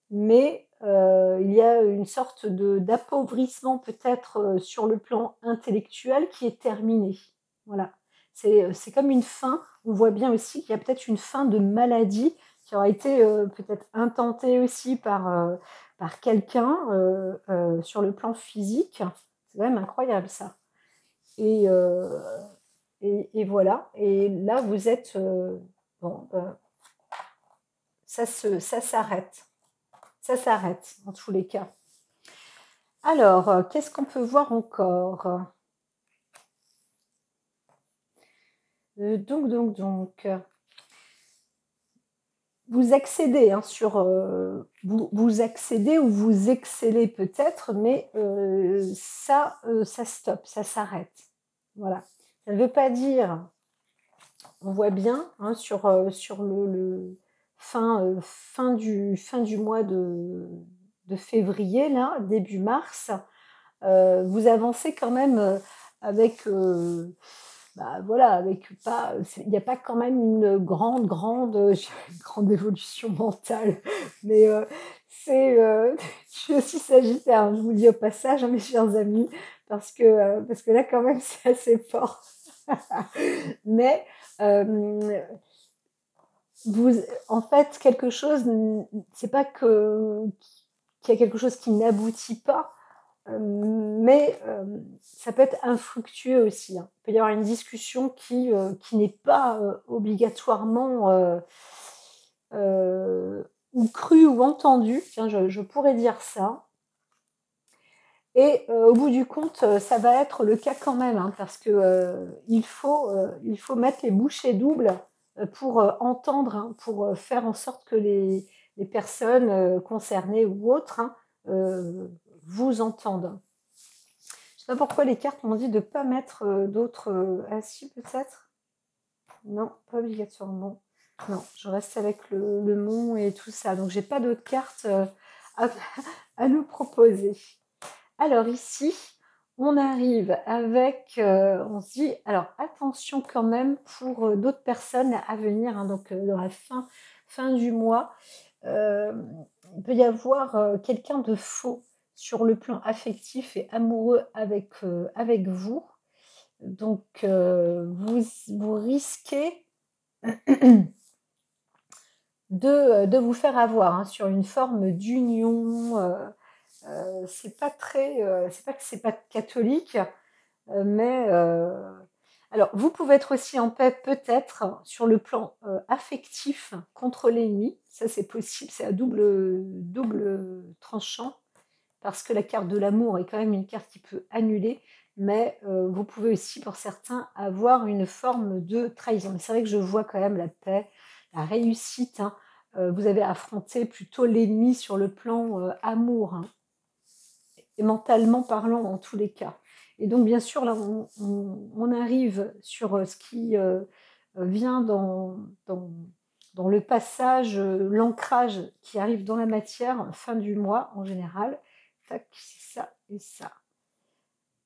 mais il y a une sorte d'appauvrissement peut-être sur le plan intellectuel qui est terminé. Voilà. C'est comme une fin. On voit bien aussi qu'il y a peut-être une fin de maladie qui aura été peut-être intentée aussi par quelqu'un sur le plan physique. C'est quand même incroyable ça. Et voilà. Et là, vous êtes... bon, ça s'arrête. Ça s'arrête, en tous les cas. Alors, qu'est-ce qu'on peut voir encore? Donc. Vous accédez, hein, vous accédez ou vous excellez peut-être, mais ça stoppe, ça s'arrête. Voilà. Ça ne veut pas dire, on voit bien, hein, sur le fin du mois de février, là, début mars, vous avancez quand même avec voilà, il n'y a pas quand même une grande évolution mentale, mais je suis aussi Sagittaire, hein, je vous le dis au passage, hein, mes chers amis, parce que là quand même c'est assez fort. Mais en fait, quelque chose, c'est pas qu'il y a quelque chose qui n'aboutit pas, mais ça peut être infructueux aussi, hein. Il peut y avoir une discussion qui n'est pas obligatoirement ou cru ou entendu, tiens, je pourrais dire ça. Et au bout du compte, ça va être le cas quand même, hein, parce que il faut mettre les bouchées doubles pour entendre, hein, pour faire en sorte que les personnes concernées ou autres, hein, vous entendent. Je sais pas pourquoi les cartes m'ont dit de ne pas mettre d'autres. Ah si, peut-être. Non, pas obligatoirement. Non, je reste avec le mont et tout ça. Donc, j'ai pas d'autres cartes à, à nous proposer. Alors ici, on arrive avec, on se dit, alors attention quand même pour d'autres personnes à venir, hein, donc dans la fin du mois, il peut y avoir quelqu'un de faux sur le plan affectif et amoureux avec vous. Donc vous risquez de vous faire avoir, hein, sur une forme d'union. C'est pas très, c'est pas que c'est pas catholique, mais alors vous pouvez être aussi en paix peut-être sur le plan affectif contre l'ennemi. Ça c'est possible, c'est à double tranchant parce que la carte de l'amour est quand même une carte qui peut annuler, mais vous pouvez aussi pour certains avoir une forme de trahison. Mais c'est vrai que je vois quand même la paix, la réussite, hein. Vous avez affronté plutôt l'ennemi sur le plan amour, hein, et mentalement parlant en tous les cas. Et donc bien sûr là on arrive sur ce qui vient dans le passage, l'ancrage qui arrive dans la matière, fin du mois en général. Tac, c'est ça et ça.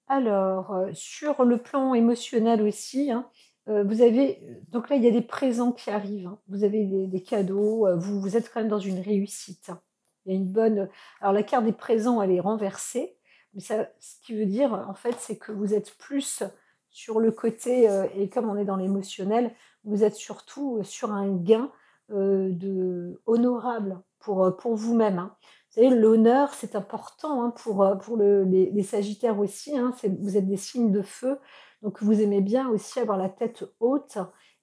Alors, sur le plan émotionnel aussi, hein, vous avez donc là, il y a des présents qui arrivent, hein. Vous avez des cadeaux, vous êtes quand même dans une réussite, hein. Il y a une bonne alors la carte des présents, elle est renversée, mais ça ce qui veut dire, en fait, c'est que vous êtes plus sur le côté, et comme on est dans l'émotionnel, vous êtes surtout, sur un gain, de honorable pour vous-même, hein. Vous savez, l'honneur, c'est important, hein, pour les sagittaires aussi, hein, vous êtes des signes de feu, donc vous aimez bien aussi avoir la tête haute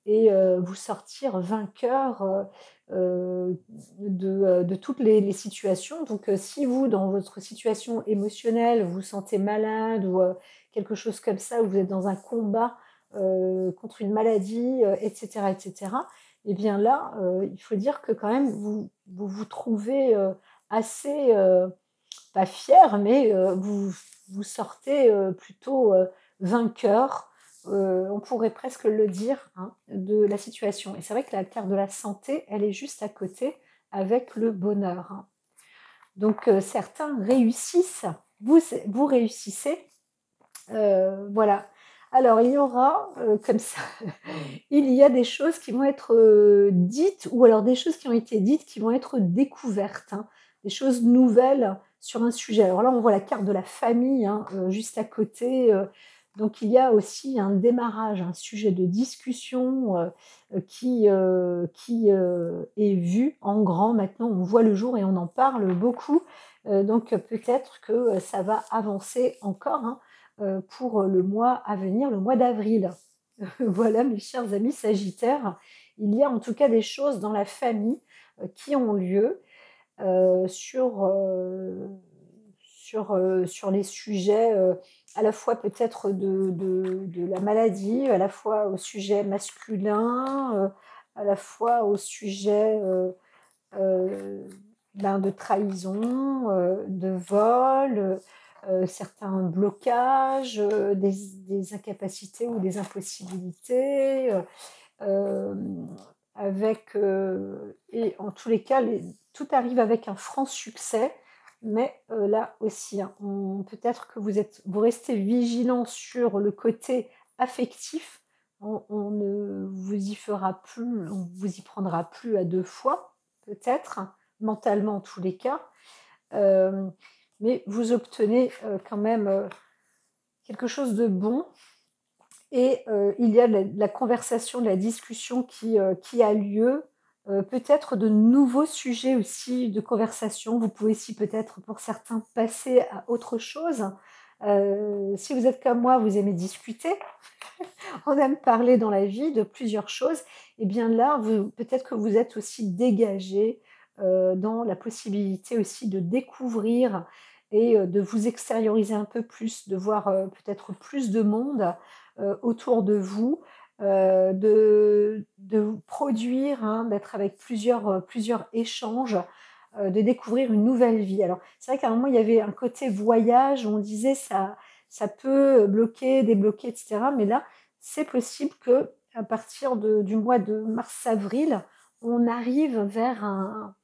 et vous sortir vainqueur de toutes les situations. Donc si vous, dans votre situation émotionnelle, vous vous sentez malade ou quelque chose comme ça, ou vous êtes dans un combat contre une maladie, etc., etc., et bien là, il faut dire que quand même, vous trouvez assez, pas fier, mais vous sortez plutôt vainqueur, on pourrait presque le dire, hein, de la situation. Et c'est vrai que la carte de la santé, elle est juste à côté avec le bonheur, hein. Donc certains réussissent, vous réussissez, voilà. Alors il y aura, comme ça, il y a des choses qui vont être dites, ou alors des choses qui ont été dites qui vont être découvertes, hein, des choses nouvelles sur un sujet. Alors là, on voit la carte de la famille, hein, juste à côté. Donc il y a aussi un démarrage, un sujet de discussion qui est vu en grand. Maintenant, on voit le jour et on en parle beaucoup. Donc peut-être que ça va avancer encore, hein, pour le mois à venir, le mois d'avril. Voilà, mes chers amis sagittaires, il y a en tout cas des choses dans la famille qui ont lieu sur les sujets à la fois peut-être de la maladie, à la fois au sujet masculin, à la fois au sujet de trahison, de vol, certains blocages, des incapacités ou des impossibilités, avec, et en tous les cas, tout arrive avec un franc succès, mais là aussi, hein, peut-être que vous restez vigilant sur le côté affectif, on ne vous y fera plus, on vous y prendra plus à deux fois, peut-être, hein, mentalement en tous les cas, mais vous obtenez quand même quelque chose de bon. Et il y a de la conversation, de la discussion qui a lieu, peut-être de nouveaux sujets aussi de conversation. Vous pouvez aussi peut-être pour certains passer à autre chose. Si vous êtes comme moi, vous aimez discuter, on aime parler dans la vie de plusieurs choses, et bien là, peut-être que vous êtes aussi dégagé dans la possibilité aussi de découvrir et de vous extérioriser un peu plus, de voir, peut-être plus de monde, autour de vous, de produire, hein, d'être avec plusieurs échanges, de découvrir une nouvelle vie. Alors, c'est vrai qu'à un moment, il y avait un côté voyage, où on disait ça peut bloquer, débloquer et cetera, mais là, c'est possible qu'à partir du mois de mars-avril, on arrive vers un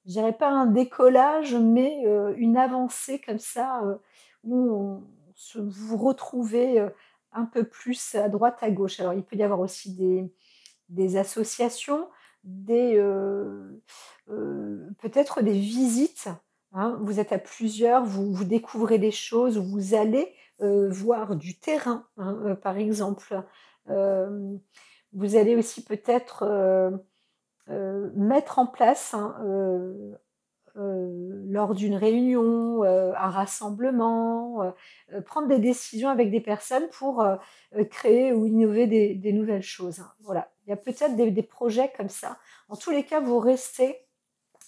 je dirais pas un décollage, mais une avancée comme ça, où vous retrouvez, un peu plus à droite, à gauche. Alors il peut y avoir aussi des associations, peut-être des visites, hein. Vous êtes à plusieurs, vous découvrez des choses, vous allez, voir du terrain, hein, par exemple. Hem, Vous allez aussi peut-être, mettre en place, hein, lors d'une réunion, un rassemblement, prendre des décisions avec des personnes pour, créer ou innover des nouvelles choses, hein. Voilà, il y a peut-être des projets comme ça. En tous les cas, vous restez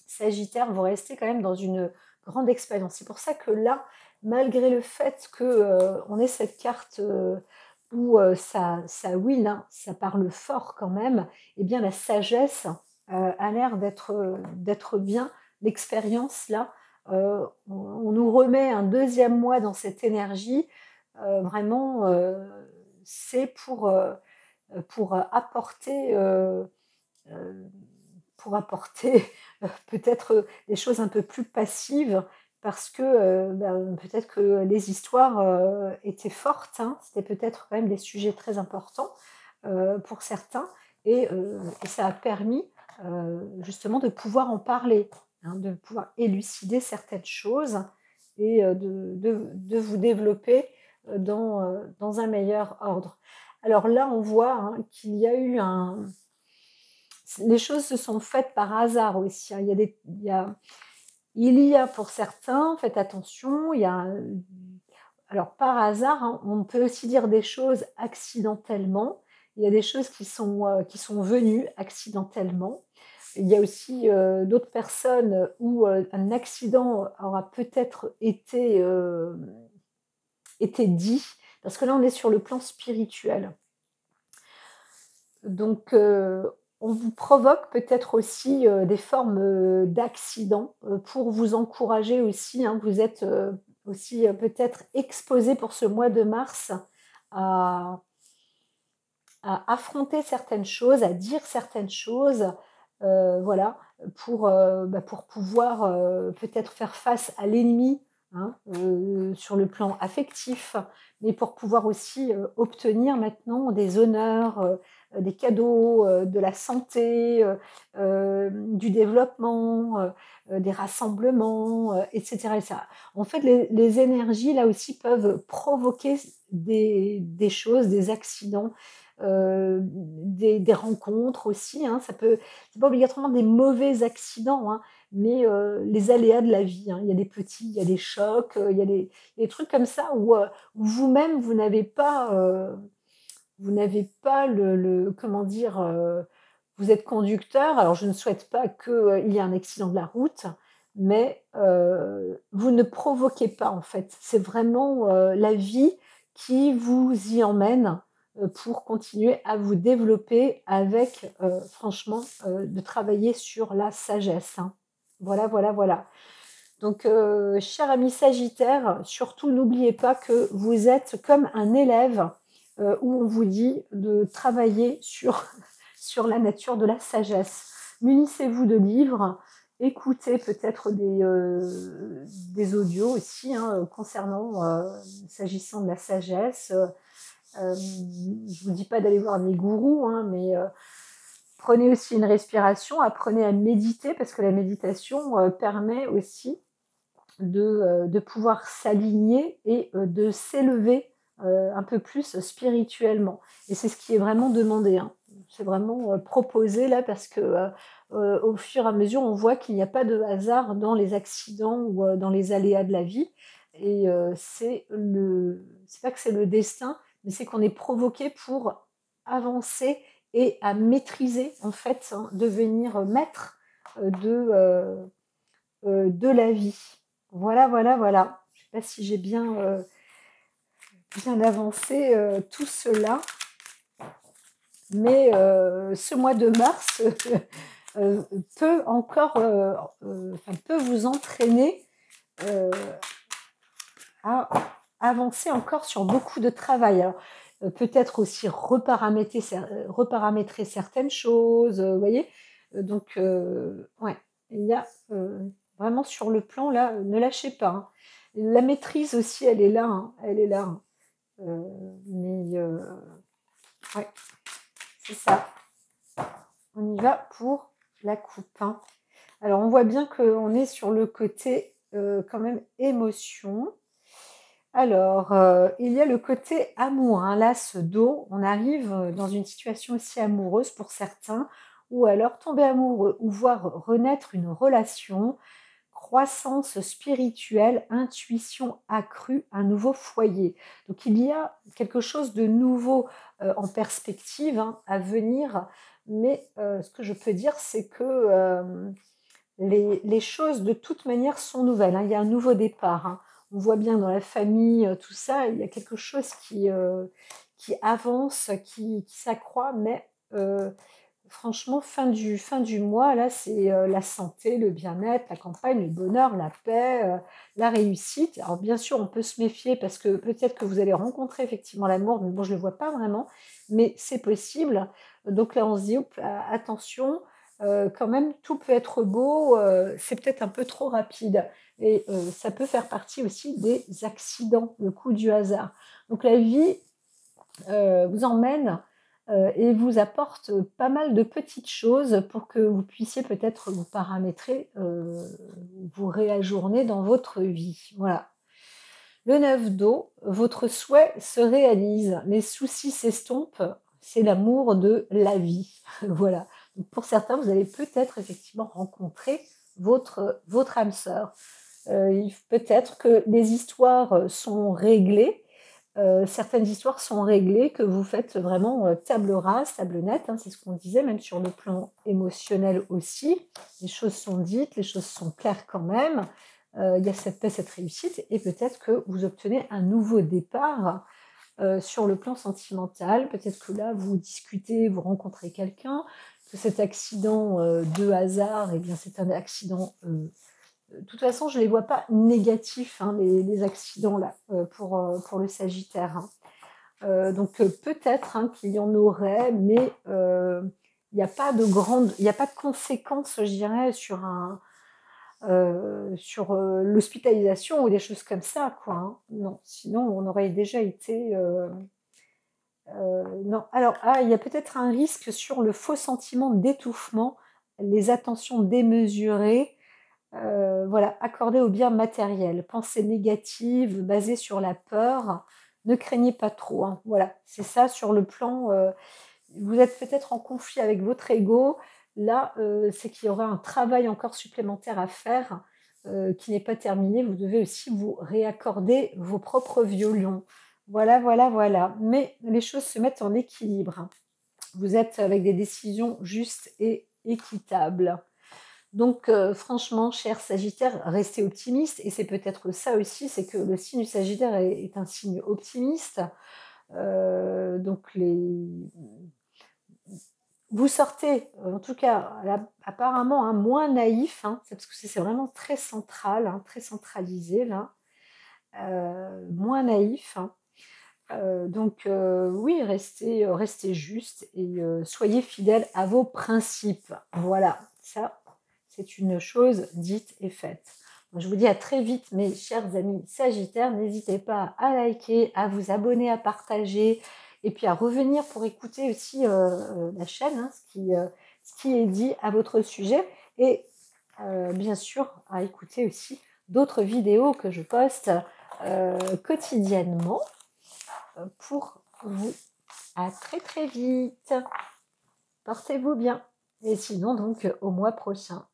Sagittaire, vous restez quand même dans une grande expérience. C'est pour ça que là, malgré le fait que, on ait cette carte, où, ça win, hein, ça parle fort quand même, et bien la sagesse, a l'air d'être bien. L'expérience là, on nous remet un deuxième mois dans cette énergie, vraiment, c'est apporter, heu, pour apporter peut-être des choses un peu plus passives parce que ben, peut-être que les histoires étaient fortes, hein. C'était peut-être quand même des sujets très importants pour certains et ça a permis justement de pouvoir en parler, hein, de pouvoir élucider certaines choses et de vous développer dans un meilleur ordre. Alors là, on voit hein, qu'il y a eu les choses se sont faites par hasard aussi, hein. Il y a pour certains, faites attention, alors par hasard, hein, on peut aussi dire des choses accidentellement. Il y a des choses qui sont venues accidentellement. Il y a aussi, d'autres personnes où, un accident aura peut-être été dit, parce que là, on est sur le plan spirituel. Donc, on vous provoque peut-être aussi, des formes, d'accidents, pour vous encourager aussi, hein. Vous êtes, aussi, peut-être exposés pour ce mois de mars à affronter certaines choses, à dire certaines choses, voilà, pour pouvoir, peut-être faire face à l'ennemi, hein, sur le plan affectif, mais pour pouvoir aussi, obtenir maintenant des honneurs, des cadeaux, de la santé, du développement, des rassemblements, et cetera. En fait, les énergies là aussi peuvent provoquer des choses, des accidents, des rencontres aussi, hein. C'est pas obligatoirement des mauvais accidents, hein, mais les aléas de la vie, hein. Il y a des petits, il y a des chocs, il y a des trucs comme ça où vous-même vous n'avez pas le comment dire, vous êtes conducteur. Alors je ne souhaite pas qu'il y ait un accident de la route, mais vous ne provoquez pas en fait. C'est vraiment, la vie qui vous y emmène, pour continuer à vous développer avec, franchement, de travailler sur la sagesse, hein. Voilà, voilà, voilà. Donc, cher ami Sagittaire, surtout n'oubliez pas que vous êtes comme un élève, où on vous dit de travailler sur sur la nature de la sagesse. Munissez-vous de livres, écoutez peut-être des audios aussi, hein, concernant, s'agissant de la sagesse. Je vous dis pas d'aller voir des gourous, hein, mais prenez aussi une respiration, apprenez à méditer parce que la méditation, permet aussi de pouvoir s'aligner et de s'élever, un peu plus spirituellement et c'est ce qui est vraiment demandé, hein. C'est vraiment, proposé là parce que, au fur et à mesure, on voit qu'il n'y a pas de hasard dans les accidents ou, dans les aléas de la vie et c'est pas que c'est le destin, mais c'est qu'on est provoqué pour avancer et à maîtriser en fait, hein, devenir maître, de la vie. Voilà, voilà, voilà. Je ne sais pas si j'ai bien, bien avancé tout cela, mais ce mois de mars peut encore, peut vous entraîner à avancer encore sur beaucoup de travail. Alors, peut-être aussi reparamétrer certaines choses, vous voyez? Donc, ouais, il y a vraiment sur le plan là, ne lâchez pas, hein. La maîtrise aussi, elle est là, hein, elle est là, hein. Mais ouais, c'est ça. On y va pour la coupe, hein. Alors, on voit bien qu'on est sur le côté quand même émotion. Alors, il y a le côté amour, hein, l'as d'eau. On arrive dans une situation aussi amoureuse pour certains, ou alors tomber amoureux, ou voir renaître une relation, croissance spirituelle, intuition accrue, un nouveau foyer. Donc il y a quelque chose de nouveau en perspective, hein, à venir, mais ce que je peux dire, c'est que les choses de toute manière sont nouvelles, hein. Il y a un nouveau départ, hein. On voit bien dans la famille, tout ça, il y a quelque chose qui avance, qui s'accroît, mais franchement, fin du mois, là, c'est la santé, le bien-être, la campagne, le bonheur, la paix, la réussite. Alors bien sûr, on peut se méfier parce que peut-être que vous allez rencontrer effectivement l'amour, mais bon, je ne le vois pas vraiment, mais c'est possible. Donc là, on se dit, attention, quand même, tout peut être beau, c'est peut-être un peu trop rapide. Et ça peut faire partie aussi des accidents, le coup du hasard. Donc la vie vous emmène et vous apporte pas mal de petites choses pour que vous puissiez peut-être vous paramétrer, vous réajourner dans votre vie. Voilà. Le 9 d'eau, votre souhait se réalise, les soucis s'estompent, c'est l'amour de la vie. Voilà. Donc pour certains, vous allez peut-être effectivement rencontrer votre âme sœur. Peut-être que les histoires sont réglées, certaines histoires sont réglées, que vous faites vraiment table rase, table nette, hein, c'est ce qu'on disait, même sur le plan émotionnel aussi. Les choses sont dites, les choses sont claires quand même. Il y a cette paix, cette réussite, et peut-être que vous obtenez un nouveau départ sur le plan sentimental. Peut-être que là, vous discutez, vous rencontrez quelqu'un, que cet accident de hasard, eh bien, c'est un accident de toute façon, je ne les vois pas négatifs, hein, les accidents là, pour le Sagittaire, hein. Donc peut-être, hein, qu'il y en aurait, mais il n'y a pas de conséquences, je dirais, sur l'hospitalisation ou des choses comme ça, quoi, hein. Non, sinon on aurait déjà été. Non. Alors, il y a peut-être un risque sur le faux sentiment d'étouffement, les attentions démesurées. Voilà, accordé au bien matériel. Pensée négative, basée sur la peur, ne craignez pas trop, hein. Voilà, c'est ça sur le plan, vous êtes peut-être en conflit avec votre ego. Là, c'est qu'il y aura un travail encore supplémentaire à faire, qui n'est pas terminé. Vous devez aussi vous réaccorder vos propres violons. Voilà, voilà, voilà. Mais les choses se mettent en équilibre, hein. Vous êtes avec des décisions justes et équitables. Donc franchement, cher Sagittaire, restez optimiste, et c'est peut-être ça aussi, c'est que le signe du Sagittaire est un signe optimiste. Donc vous sortez, en tout cas apparemment, hein, moins naïf, hein, parce que c'est vraiment très central, hein, très centralisé là, moins naïf, hein. Donc oui, restez juste et soyez fidèle à vos principes. Voilà, ça, c'est une chose dite et faite. Moi, je vous dis à très vite, mes chers amis Sagittaires. N'hésitez pas à liker, à vous abonner, à partager, et puis à revenir pour écouter aussi la chaîne, hein, ce qui est dit à votre sujet, et bien sûr à écouter aussi d'autres vidéos que je poste quotidiennement pour vous. À très très vite. Portez-vous bien. Et sinon, donc, au mois prochain.